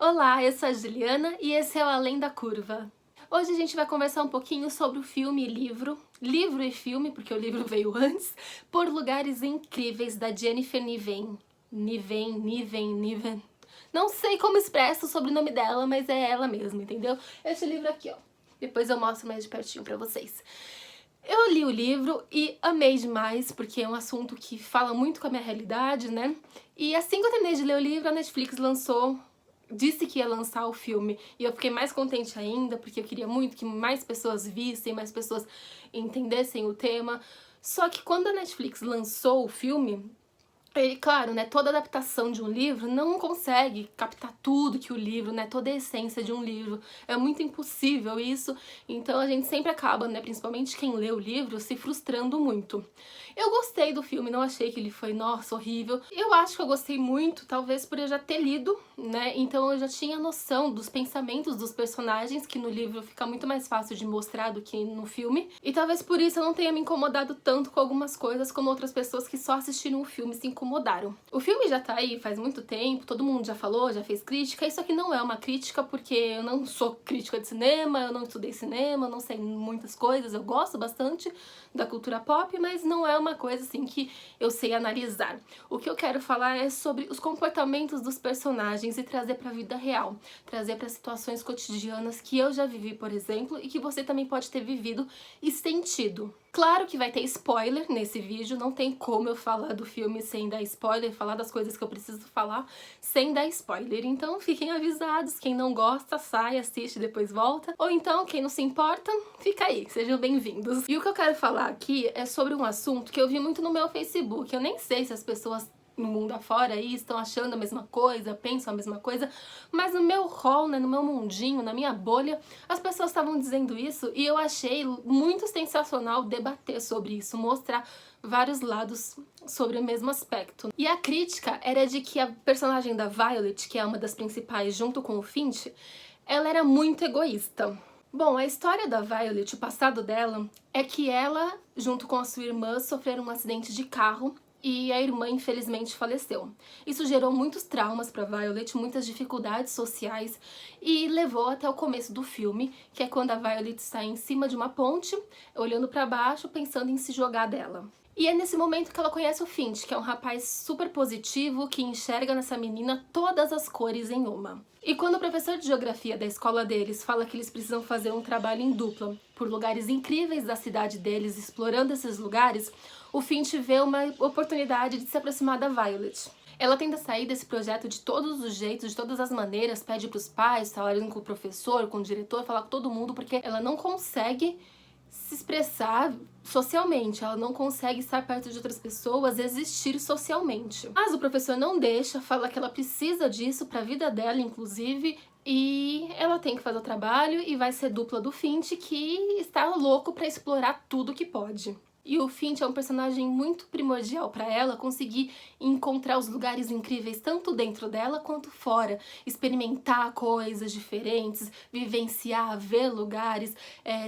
Olá, eu sou a Juliana e esse é o Além da Curva. Hoje a gente vai conversar um pouquinho sobre o filme e livro e filme, porque o livro veio antes, Por Lugares Incríveis, da Jennifer Niven. Niven. Não sei como expressa o sobrenome dela, mas é ela mesma, entendeu? Esse livro aqui, ó. Depois eu mostro mais de pertinho pra vocês. Eu li o livro e amei demais, porque é um assunto que fala muito com a minha realidade, né? E assim que eu terminei de ler o livro, a Netflix disse que ia lançar o filme. E eu fiquei mais contente ainda, porque eu queria muito que mais pessoas vissem, mais pessoas entendessem o tema. Só que quando a Netflix lançou o filme, claro, né, toda adaptação de um livro não consegue captar tudo que o livro, né, toda a essência de um livro. É muito impossível isso, então a gente sempre acaba, né, principalmente quem lê o livro, se frustrando muito. Eu gostei do filme, não achei que ele foi, nossa, horrível. Eu acho que eu gostei muito, talvez por eu já ter lido, né, então eu já tinha noção dos pensamentos dos personagens, que no livro fica muito mais fácil de mostrar do que no filme. E talvez por isso eu não tenha me incomodado tanto com algumas coisas como outras pessoas que só assistiram o filme se incomodaram. O filme já tá aí faz muito tempo, todo mundo já falou, já fez crítica. Isso aqui não é uma crítica porque eu não sou crítica de cinema, eu não estudei cinema, eu não sei muitas coisas, eu gosto bastante da cultura pop, mas não é uma coisa assim que eu sei analisar. O que eu quero falar é sobre os comportamentos dos personagens e trazer pra vida real, trazer para situações cotidianas que eu já vivi, por exemplo, e que você também pode ter vivido e sentido. Claro que vai ter spoiler nesse vídeo, não tem como eu falar do filme sem dar spoiler, falar das coisas que eu preciso falar sem dar spoiler. Então fiquem avisados, quem não gosta, sai, assiste e depois volta. Ou então, quem não se importa, fica aí, sejam bem-vindos. E o que eu quero falar aqui é sobre um assunto que eu vi muito no meu Facebook. Eu nem sei se as pessoas no mundo afora aí estão achando a mesma coisa, pensam a mesma coisa, mas no meu hall, né, no meu mundinho, na minha bolha, as pessoas estavam dizendo isso e eu achei muito sensacional debater sobre isso, mostrar vários lados sobre o mesmo aspecto. E a crítica era de que a personagem da Violet, que é uma das principais junto com o Finch, ela era muito egoísta. Bom, a história da Violet, o passado dela, é que ela, junto com a sua irmã, sofreram um acidente de carro e a irmã infelizmente faleceu. Isso gerou muitos traumas para Violet, muitas dificuldades sociais e levou até o começo do filme, que é quando a Violet está em cima de uma ponte, olhando para baixo, pensando em se jogar dela. E é nesse momento que ela conhece o Finch, que é um rapaz super positivo, que enxerga nessa menina todas as cores em uma. E quando o professor de geografia da escola deles fala que eles precisam fazer um trabalho em dupla por lugares incríveis da cidade deles, explorando esses lugares, o Finch vê uma oportunidade de se aproximar da Violet. Ela tenta sair desse projeto de todos os jeitos, de todas as maneiras, pede pros pais, falando com o professor, com o diretor, falar com todo mundo, porque ela não consegue se expressar socialmente, ela não consegue estar perto de outras pessoas, existir socialmente. Mas o professor não deixa, fala que ela precisa disso pra vida dela, inclusive, e ela tem que fazer o trabalho e vai ser dupla do Finch, que está louco pra explorar tudo que pode. E o Finch é um personagem muito primordial para ela conseguir encontrar os lugares incríveis tanto dentro dela quanto fora, experimentar coisas diferentes, vivenciar, ver lugares,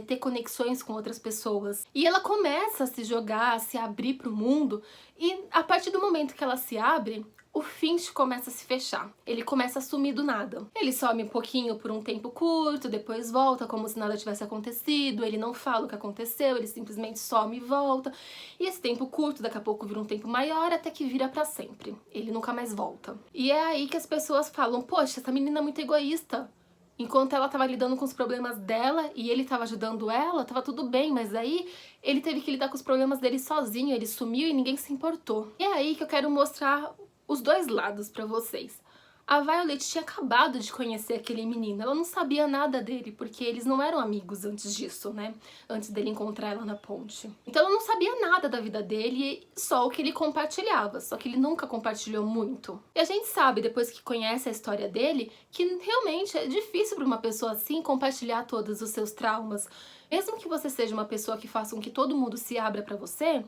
ter conexões com outras pessoas. E ela começa a se jogar, a se abrir para o mundo e a partir do momento que ela se abre, o Finch começa a se fechar. Ele começa a sumir do nada. Ele some um pouquinho por um tempo curto, depois volta como se nada tivesse acontecido, ele não fala o que aconteceu, ele simplesmente some e volta. E esse tempo curto, daqui a pouco vira um tempo maior, até que vira pra sempre. Ele nunca mais volta. E é aí que as pessoas falam, poxa, essa menina é muito egoísta. Enquanto ela tava lidando com os problemas dela e ele tava ajudando ela, tava tudo bem, mas aí ele teve que lidar com os problemas dele sozinho, ele sumiu e ninguém se importou. E é aí que eu quero mostrar os dois lados pra vocês. A Violet tinha acabado de conhecer aquele menino, ela não sabia nada dele, porque eles não eram amigos antes disso, né? Antes dele encontrar ela na ponte. Então ela não sabia nada da vida dele, só o que ele compartilhava, só que ele nunca compartilhou muito. E a gente sabe, depois que conhece a história dele, que realmente é difícil para uma pessoa assim compartilhar todos os seus traumas. Mesmo que você seja uma pessoa que faça com que todo mundo se abra pra você,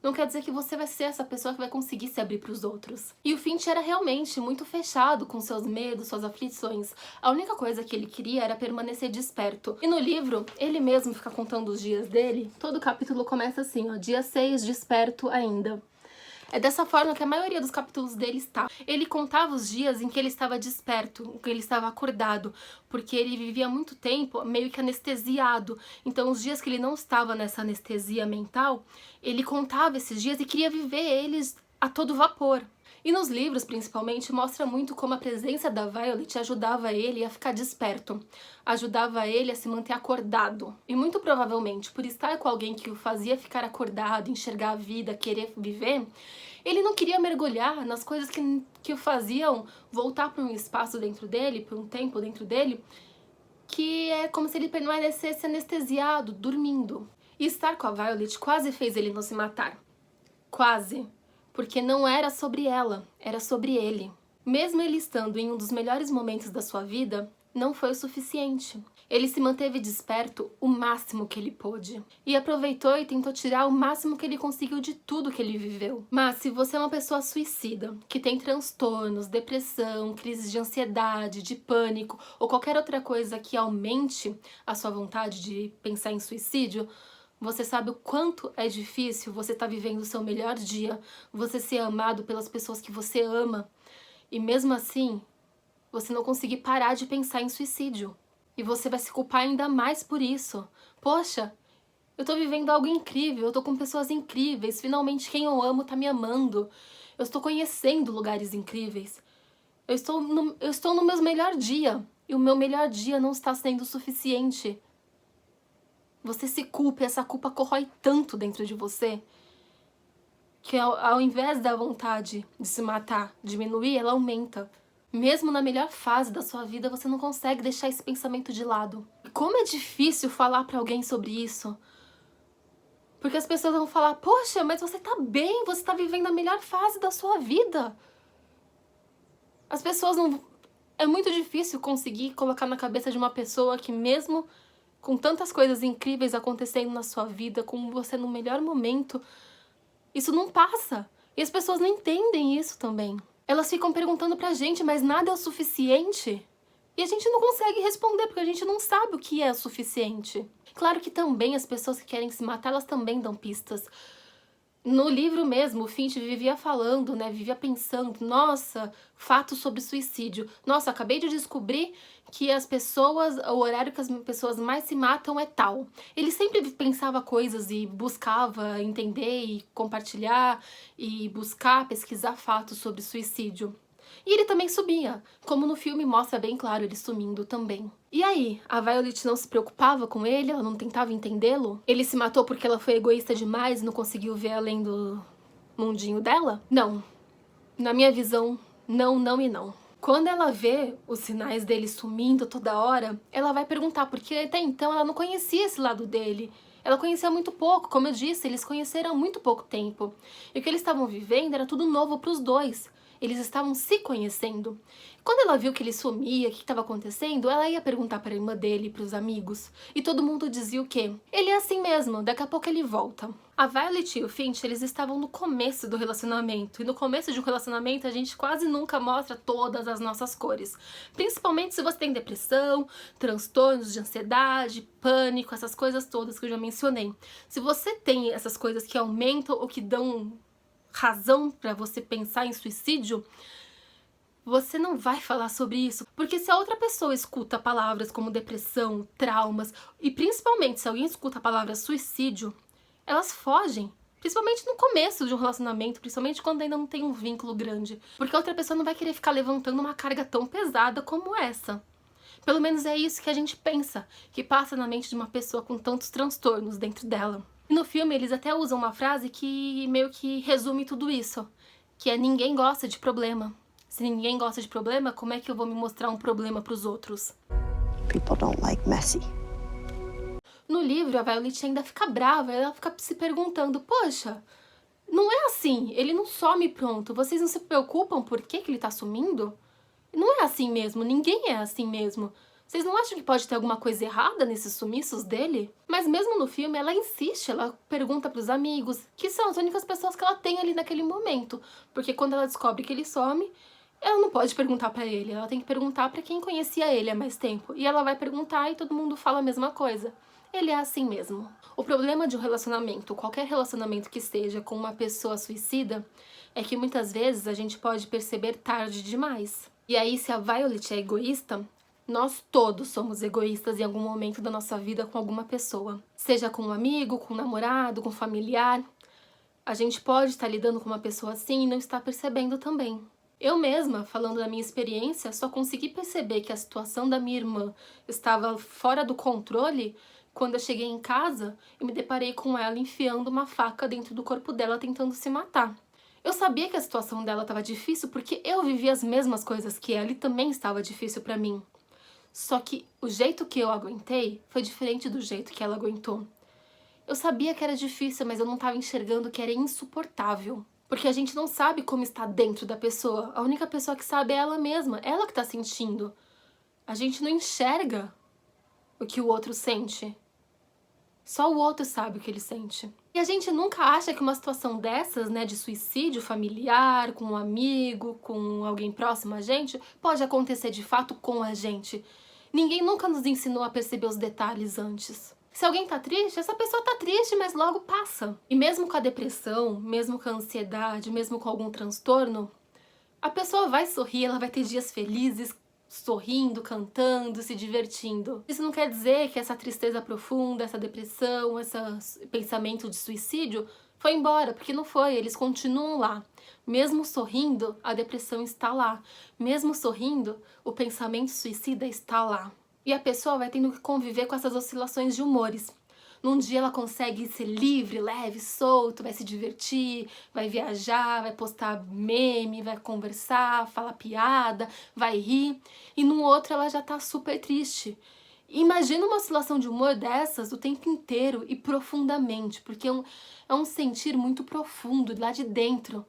não quer dizer que você vai ser essa pessoa que vai conseguir se abrir para os outros. E o Finch era realmente muito fechado com seus medos, suas aflições. A única coisa que ele queria era permanecer desperto. E no livro, ele mesmo fica contando os dias dele. Todo capítulo começa assim, ó, dia 6, desperto ainda. É dessa forma que a maioria dos capítulos dele está. Ele contava os dias em que ele estava desperto, em que ele estava acordado, porque ele vivia muito tempo meio que anestesiado. Então, os dias que ele não estava nessa anestesia mental, ele contava esses dias e queria viver eles a todo vapor. E nos livros, principalmente, mostra muito como a presença da Violet ajudava ele a ficar desperto, ajudava ele a se manter acordado. E muito provavelmente, por estar com alguém que o fazia ficar acordado, enxergar a vida, querer viver, ele não queria mergulhar nas coisas que o faziam voltar para um espaço dentro dele, para um tempo dentro dele, que é como se ele permanecesse anestesiado, dormindo. E estar com a Violet quase fez ele não se matar. Quase. Porque não era sobre ela, era sobre ele. Mesmo ele estando em um dos melhores momentos da sua vida, não foi o suficiente. Ele se manteve desperto o máximo que ele pôde. E aproveitou e tentou tirar o máximo que ele conseguiu de tudo que ele viveu. Mas se você é uma pessoa suicida, que tem transtornos, depressão, crises de ansiedade, de pânico, ou qualquer outra coisa que aumente a sua vontade de pensar em suicídio, você sabe o quanto é difícil você estar vivendo o seu melhor dia, você ser amado pelas pessoas que você ama, e mesmo assim, você não conseguir parar de pensar em suicídio. E você vai se culpar ainda mais por isso. Poxa, eu tô vivendo algo incrível, eu tô com pessoas incríveis, finalmente quem eu amo tá me amando, eu estou conhecendo lugares incríveis, eu estou no meu melhor dia, e o meu melhor dia não está sendo suficiente. Você se culpa e essa culpa corrói tanto dentro de você que ao invés da vontade de se matar diminuir, ela aumenta. Mesmo na melhor fase da sua vida, você não consegue deixar esse pensamento de lado. E como é difícil falar pra alguém sobre isso. Porque as pessoas vão falar, poxa, mas você tá bem, você tá vivendo a melhor fase da sua vida. As pessoas não... É muito difícil conseguir colocar na cabeça de uma pessoa que mesmo com tantas coisas incríveis acontecendo na sua vida, com você no melhor momento, isso não passa. E as pessoas não entendem isso também. Elas ficam perguntando pra gente, mas nada é o suficiente? E a gente não consegue responder, porque a gente não sabe o que é o suficiente. Claro que também as pessoas que querem se matar, elas também dão pistas. No livro mesmo, o Finch vivia falando, né, vivia pensando, nossa, fatos sobre suicídio. Nossa, acabei de descobrir que o horário que as pessoas mais se matam é tal. Ele sempre pensava coisas e buscava entender e compartilhar e buscar, pesquisar fatos sobre suicídio. E ele também sumia, como no filme mostra bem claro ele sumindo também. E aí, a Violet não se preocupava com ele? Ela não tentava entendê-lo? Ele se matou porque ela foi egoísta demais e não conseguiu ver além do mundinho dela? Não. Na minha visão, não, não e não. Quando ela vê os sinais dele sumindo toda hora, ela vai perguntar, porque até então ela não conhecia esse lado dele. Ela conhecia muito pouco, como eu disse, eles conheceram há muito pouco tempo. E o que eles estavam vivendo era tudo novo para os dois. Eles estavam se conhecendo. Quando ela viu que ele sumia, o que estava acontecendo, ela ia perguntar para a irmã dele, para os amigos. E todo mundo dizia o quê? Ele é assim mesmo, daqui a pouco ele volta. A Violet e o Finch, eles estavam no começo do relacionamento. E no começo de um relacionamento, a gente quase nunca mostra todas as nossas cores. Principalmente se você tem depressão, transtornos de ansiedade, pânico, essas coisas todas que eu já mencionei. Se você tem essas coisas que aumentam ou que dão razão para você pensar em suicídio, você não vai falar sobre isso, porque se a outra pessoa escuta palavras como depressão, traumas, e principalmente se alguém escuta a palavra suicídio, elas fogem. Principalmente no começo de um relacionamento, principalmente quando ainda não tem um vínculo grande. Porque a outra pessoa não vai querer ficar levantando uma carga tão pesada como essa. Pelo menos é isso que a gente pensa, que passa na mente de uma pessoa com tantos transtornos dentro dela. E no filme eles até usam uma frase que meio que resume tudo isso, que é ninguém gosta de problema. Se ninguém gosta de problema, como é que eu vou me mostrar um problema para os outros? People don't like messy. No livro, a Violet ainda fica brava, ela fica se perguntando, poxa, não é assim, ele não some pronto, vocês não se preocupam por que ele tá sumindo? Não é assim mesmo, ninguém é assim mesmo. Vocês não acham que pode ter alguma coisa errada nesses sumiços dele? Mas mesmo no filme, ela insiste, ela pergunta pros amigos, que são as únicas pessoas que ela tem ali naquele momento. Porque quando ela descobre que ele some, ela não pode perguntar pra ele, ela tem que perguntar pra quem conhecia ele há mais tempo. E ela vai perguntar e todo mundo fala a mesma coisa. ele é assim mesmo. O problema de um relacionamento, qualquer relacionamento que esteja com uma pessoa suicida, é que muitas vezes a gente pode perceber tarde demais. E aí, se a Violet é egoísta, nós todos somos egoístas em algum momento da nossa vida com alguma pessoa. Seja com um amigo, com um namorado, com um familiar. A gente pode estar lidando com uma pessoa assim e não estar percebendo também. Eu mesma, falando da minha experiência, só consegui perceber que a situação da minha irmã estava fora do controle quando eu cheguei em casa e me deparei com ela enfiando uma faca dentro do corpo dela tentando se matar. Eu sabia que a situação dela estava difícil porque eu vivia as mesmas coisas que ela e também estava difícil para mim. Só que o jeito que eu aguentei foi diferente do jeito que ela aguentou. Eu sabia que era difícil, mas eu não estava enxergando que era insuportável. Porque a gente não sabe como está dentro da pessoa. A única pessoa que sabe é ela mesma, ela que está sentindo. A gente não enxerga o que o outro sente. Só o outro sabe o que ele sente. E a gente nunca acha que uma situação dessas, né, de suicídio familiar, com um amigo, com alguém próximo a gente, pode acontecer de fato com a gente. Ninguém nunca nos ensinou a perceber os detalhes antes. Se alguém tá triste, essa pessoa tá triste, mas logo passa. E mesmo com a depressão, mesmo com a ansiedade, mesmo com algum transtorno, a pessoa vai sorrir, ela vai ter dias felizes, sorrindo, cantando, se divertindo. Isso não quer dizer que essa tristeza profunda, essa depressão, esse pensamento de suicídio foi embora, porque não foi, eles continuam lá. Mesmo sorrindo, a depressão está lá. Mesmo sorrindo, o pensamento suicida está lá. E a pessoa vai tendo que conviver com essas oscilações de humores. Num dia ela consegue ser livre, leve, solto, vai se divertir, vai viajar, vai postar meme, vai conversar, falar piada, vai rir. E num outro ela já tá super triste. Imagina uma oscilação de humor dessas o tempo inteiro e profundamente, porque é um sentir muito profundo, lá de dentro.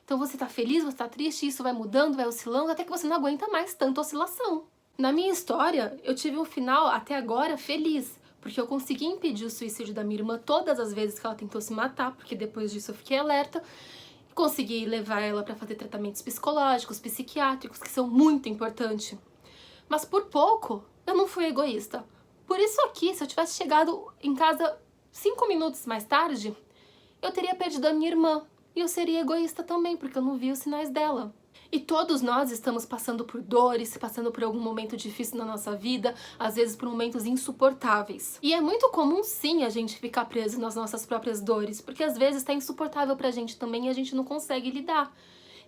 Então você tá feliz, você tá triste, isso vai mudando, vai oscilando, até que você não aguenta mais tanta oscilação. Na minha história, eu tive um final até agora feliz, porque eu consegui impedir o suicídio da minha irmã todas as vezes que ela tentou se matar, porque depois disso eu fiquei alerta. Consegui levar ela para fazer tratamentos psicológicos, psiquiátricos, que são muito importantes. Mas por pouco, eu não fui egoísta. Por isso aqui, se eu tivesse chegado em casa 5 minutos mais tarde, eu teria perdido a minha irmã. E eu seria egoísta também, porque eu não vi os sinais dela. E todos nós estamos passando por dores, passando por algum momento difícil na nossa vida, às vezes por momentos insuportáveis. E é muito comum sim a gente ficar preso nas nossas próprias dores, porque às vezes tá insuportável pra gente também e a gente não consegue lidar.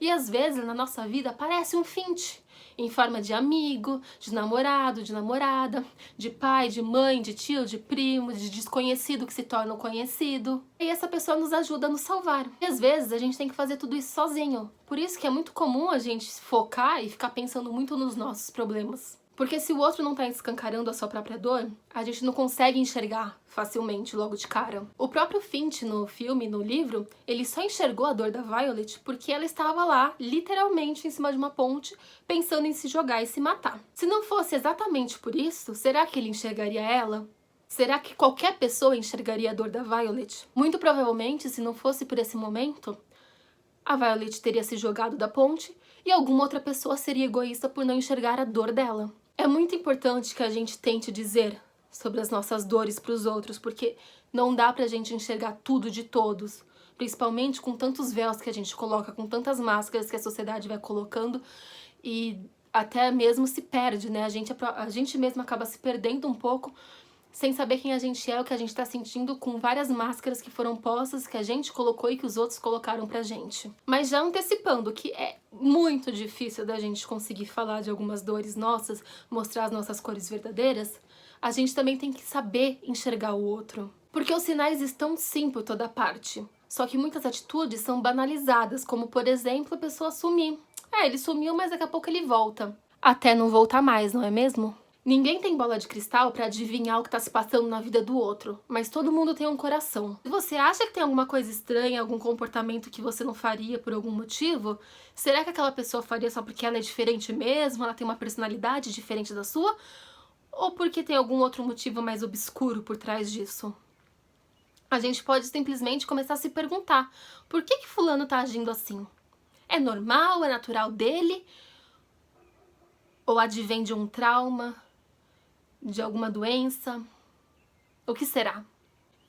E às vezes na nossa vida aparece um fint, em forma de amigo, de namorado, de namorada, de pai, de mãe, de tio, de primo, de desconhecido que se torna um conhecido. E essa pessoa nos ajuda a nos salvar. E às vezes a gente tem que fazer tudo isso sozinho. Por isso que é muito comum a gente focar e ficar pensando muito nos nossos problemas. Porque se o outro não tá escancarando a sua própria dor, a gente não consegue enxergar facilmente logo de cara. O próprio Finch no filme, no livro, ele só enxergou a dor da Violet porque ela estava lá, literalmente em cima de uma ponte, pensando em se jogar e se matar. Se não fosse exatamente por isso, será que ele enxergaria ela? Será que qualquer pessoa enxergaria a dor da Violet? Muito provavelmente, se não fosse por esse momento, a Violet teria se jogado da ponte e alguma outra pessoa seria egoísta por não enxergar a dor dela. É muito importante que a gente tente dizer sobre as nossas dores para os outros, porque não dá pra gente enxergar tudo de todos, principalmente com tantos véus que a gente coloca, com tantas máscaras que a sociedade vai colocando e até mesmo se perde, né? A gente mesmo acaba se perdendo um pouco sem saber quem a gente é, o que a gente tá sentindo, com várias máscaras que foram postas, que a gente colocou e que os outros colocaram pra gente. Mas já antecipando que é muito difícil da gente conseguir falar de algumas dores nossas, mostrar as nossas cores verdadeiras, a gente também tem que saber enxergar o outro. Porque os sinais estão sim por toda parte. Só que muitas atitudes são banalizadas, como por exemplo a pessoa sumir. Ele sumiu, mas daqui a pouco ele volta. Até não voltar mais, não é mesmo? Ninguém tem bola de cristal pra adivinhar o que tá se passando na vida do outro, mas todo mundo tem um coração. Se você acha que tem alguma coisa estranha, algum comportamento que você não faria por algum motivo, será que aquela pessoa faria só porque ela é diferente mesmo, ela tem uma personalidade diferente da sua? Ou porque tem algum outro motivo mais obscuro por trás disso? A gente pode simplesmente começar a se perguntar, por que fulano tá agindo assim? É normal? É natural dele? Ou advém de um trauma? De alguma doença, O que será?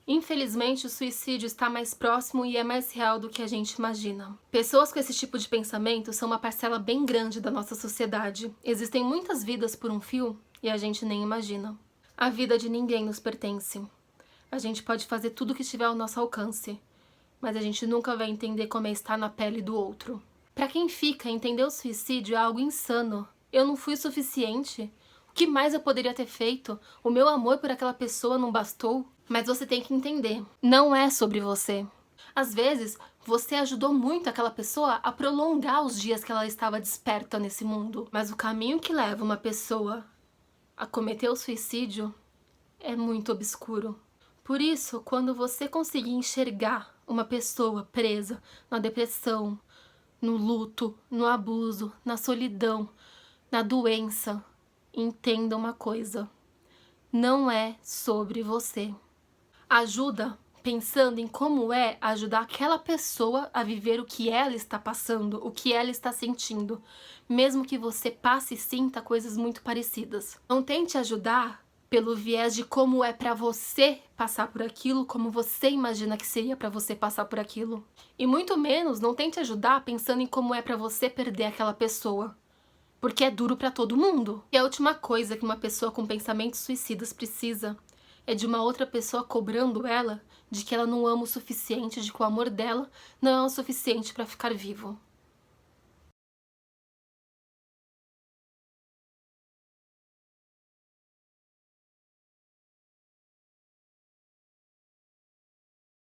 Infelizmente, o suicídio está mais próximo e é mais real do que a gente imagina. Pessoas com esse tipo de pensamento são uma parcela bem grande da nossa sociedade. Existem muitas vidas por um fio e a gente nem imagina. A vida de ninguém nos pertence. A gente pode fazer tudo o que estiver ao nosso alcance, mas a gente nunca vai entender como é estar na pele do outro. Para quem fica, entender o suicídio é algo insano. Eu não fui o suficiente? O que mais eu poderia ter feito? O meu amor por aquela pessoa não bastou? Mas você tem que entender, não é sobre você. Às vezes, você ajudou muito aquela pessoa a prolongar os dias que ela estava desperta nesse mundo. Mas o caminho que leva uma pessoa a cometer o suicídio é muito obscuro. Por isso, quando você conseguir enxergar uma pessoa presa na depressão, no luto, no abuso, na solidão, na doença, entenda uma coisa: não é sobre você. Ajuda pensando em como é ajudar aquela pessoa a viver o que ela está passando, o que ela está sentindo, mesmo que você passe e sinta coisas muito parecidas. Não tente ajudar pelo viés de como é pra você passar por aquilo, como você imagina que seria pra você passar por aquilo. E muito menos não tente ajudar pensando em como é pra você perder aquela pessoa, porque é duro pra todo mundo. E a última coisa que uma pessoa com pensamentos suicidas precisa é de uma outra pessoa cobrando ela de que ela não ama o suficiente, de que o amor dela não é o suficiente pra ficar vivo.